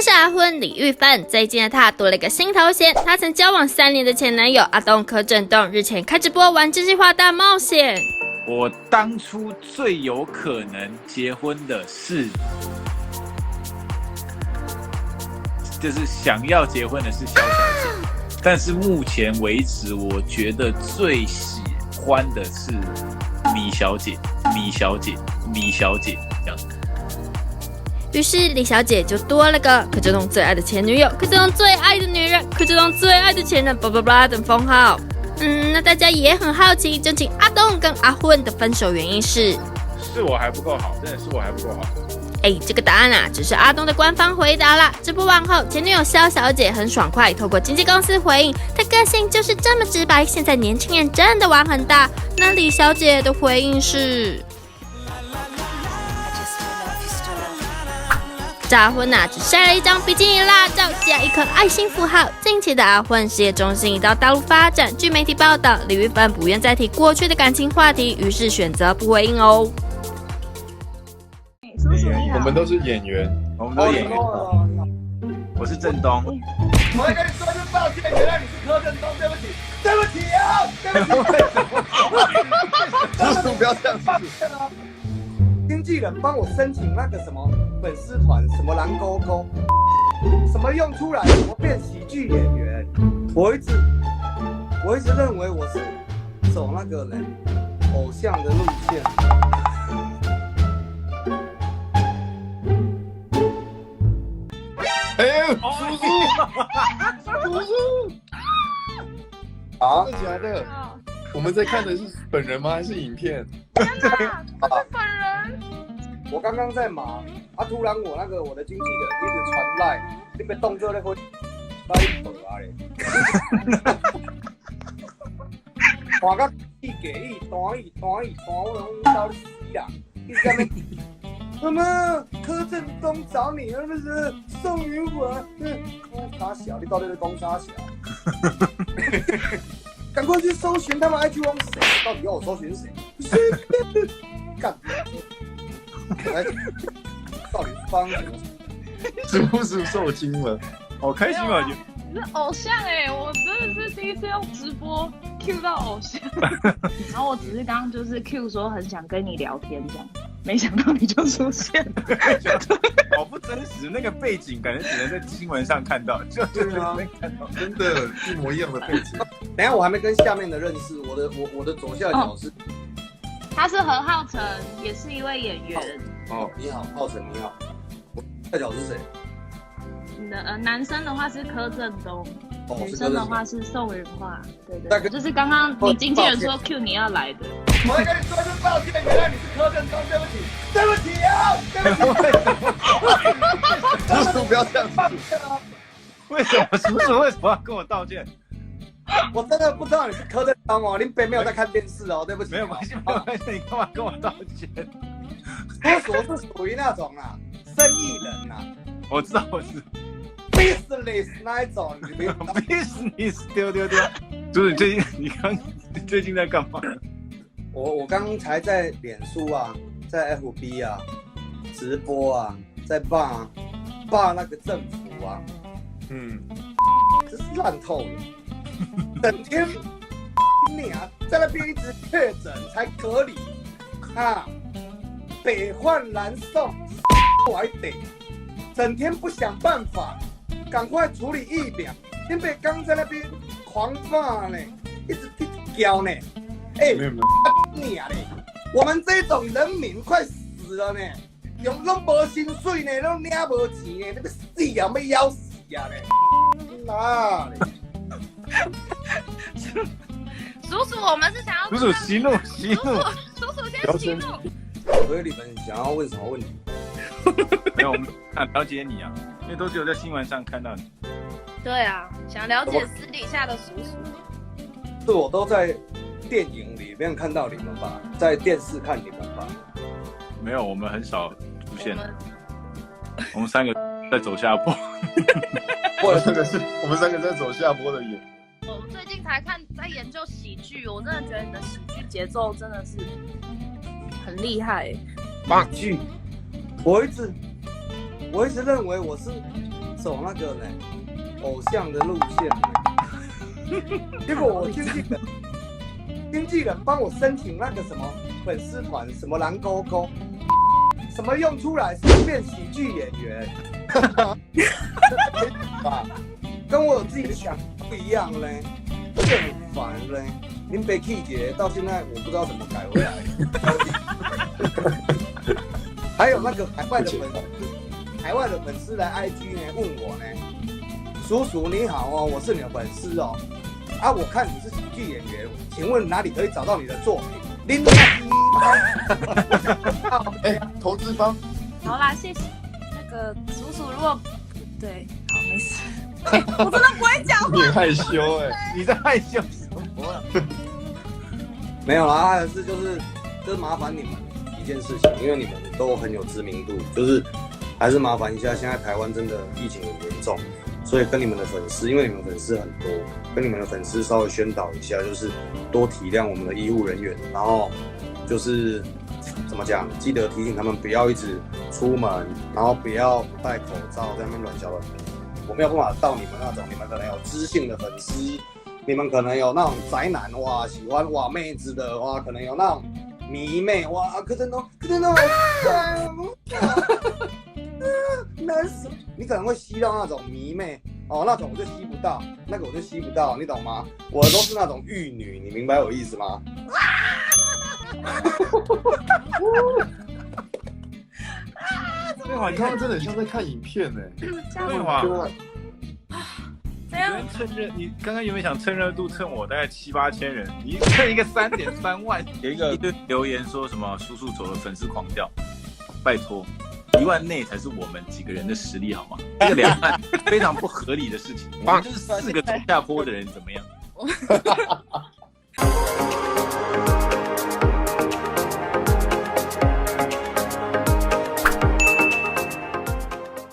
是阿混李玉芬，最近的她多了一个新头衔，她曾交往3年的前男友阿东柯震东日前开直播玩真心话大冒险。我当初最有可能结婚的是，就是想要结婚的是萧小姐，但是目前为止，我觉得最喜欢的是米小姐这样。于是李小姐就多了个柯震东最爱的前女友、柯震东最爱的女人、柯震东最爱的前任，巴拉巴拉等封号。那大家也很好奇，究竟阿东跟阿混的分手原因是我还不够好，真的是我还不够好。这个答案啊，只是阿东的官方回答啦。直播完后，前女友萧小姐很爽快透过经纪公司回应，她个性就是这么直白，现在年轻人真的玩很大。那李小姐的回应是，阿混只晒了一张比基尼辣照加一颗爱心符号。近期的阿混事业重心移到大陆发展，据媒体报道，李玉芬不愿再提过去的感情话题，于是选择不回应哦。我们都是演员，我是郑东。我要跟你说声抱歉，原来你是柯震东，对不起，对不起啊，对不起。不要这样子。经纪人帮我申请那个什么粉丝团，什么蓝勾勾，什么用出来，什么变喜剧演员。我一直认为我是走那个人偶像的路线。叔叔，啊，真的假的？我们在看的是本人吗？还是影片？天哪，这是本人！我刚刚在忙，突然我的经纪人一直传来，你被动作咧会把你跑啊咧，换到一给一，单我拢到你死啦！你在那边，什么柯震东找你，是不是宋云文？公差小，你到底是公差小？赶快去搜寻他们 IG 网谁？到底要我搜寻谁？干！到底帮什么？叔叔受惊了，好开心啊！你是偶像我真的是第一次用直播 Q 到偶像。然后我只是刚刚就是 Q 说很想跟你聊天这样，没想到你就出现了。好不真实，那个背景感觉只能在新闻上看到，就是没看到，真的，一模一样的背景。等一下我还没跟下面的认识，我的左下角是，他是何浩晨，也是一位演员。你好，浩晨你好。我下角是谁？男生的话是柯震东，女生的话是宋云桦。对，就是刚刚你经纪人说 Q 你要来的。我要跟你说声抱歉，原来你是柯震东，对不起，对不起啊，对不起。叔叔不要这样子。为什么叔叔为什么要跟我道歉？我真的不知道你是柯震东哦，您别没有在看电视哦，对不起。没有关系，没有关系，你干嘛跟我道歉？我是属于那种生意人我知道我是 business 那一种，你不用 business 丢。就是你最近在干嘛？我刚才在脸书在 FB 直播在霸那个政府真是烂透了，整天你在那边一直确诊才隔离北换南送，我还得整天不想办法，赶快处理疫苗。天北刚在那边狂骂呢，一直叫呢，你嘞！我们这种人民快死了呢，都没薪水呢，都领没钱呢，你要死要要死嘞！哪嘞？叔叔，我们是想要叔叔息怒，叔叔先息怒。所以你们想要问什么问题？没有，我们想了解你因为都只有在新闻上看到你。对想了解私底下的叔叔。是我都在电影里面看到你们吧，在电视看你们吧。没有，我们很少出现。我们3个在走下坡。或者这个是我们3个在走下坡的演。我最近才在研究喜剧，我真的觉得你的喜剧节奏真的是很厉害。喜剧，我一直认为我是走那个呢偶像的路线呢，结果我经纪人帮我申请那个什么粉丝团，什么蓝勾勾，什么用出来是变喜剧演员，跟我自己的想法不一样嘞，更烦嘞。林北 K 姐到现在我不知道怎么改回来。还有那个海外的粉丝来 IG 呢问我呢，叔叔你好哦，我是你的粉丝哦，啊我看你是喜剧演员，请问哪里可以找到你的作品？林哎，投资方，好啦，谢谢。那个叔叔，如果对，好没事。我真的不会讲话。你很害羞哎，你在害羞什么啊？没有啦，还是就是麻烦你们一件事情，因为你们都很有知名度，就是还是麻烦一下，现在台湾真的疫情很严重，所以跟你们的粉丝，因为你们粉丝很多，跟你们的粉丝稍微宣导一下，就是多体谅我们的医护人员，然后就是怎么讲，记得提醒他们不要一直出门，然后不要戴口罩在那边乱叫乱鸣。我没有办法到你们那种，你们可能有知性的粉丝，你们可能有那种宅男哇，喜欢哇妹子的哇，可能有那种迷妹哇，可真的好赞，难死！你可能会吸到那种迷妹哦，那种我就吸不到，那个我就吸不到，你懂吗？我的都是那种玉女，你明白我意思吗？你刚刚真的很像在看影片呢。对吗？怎样？你刚刚有没有想蹭热度蹭我大概7、8千人？你蹭一个3.3万，有一堆留言说什么叔叔走了粉丝狂掉，拜托，1万内才是我们几个人的实力好吗？这个2万非常不合理的事情，我们就是4个走下坡的人怎么样？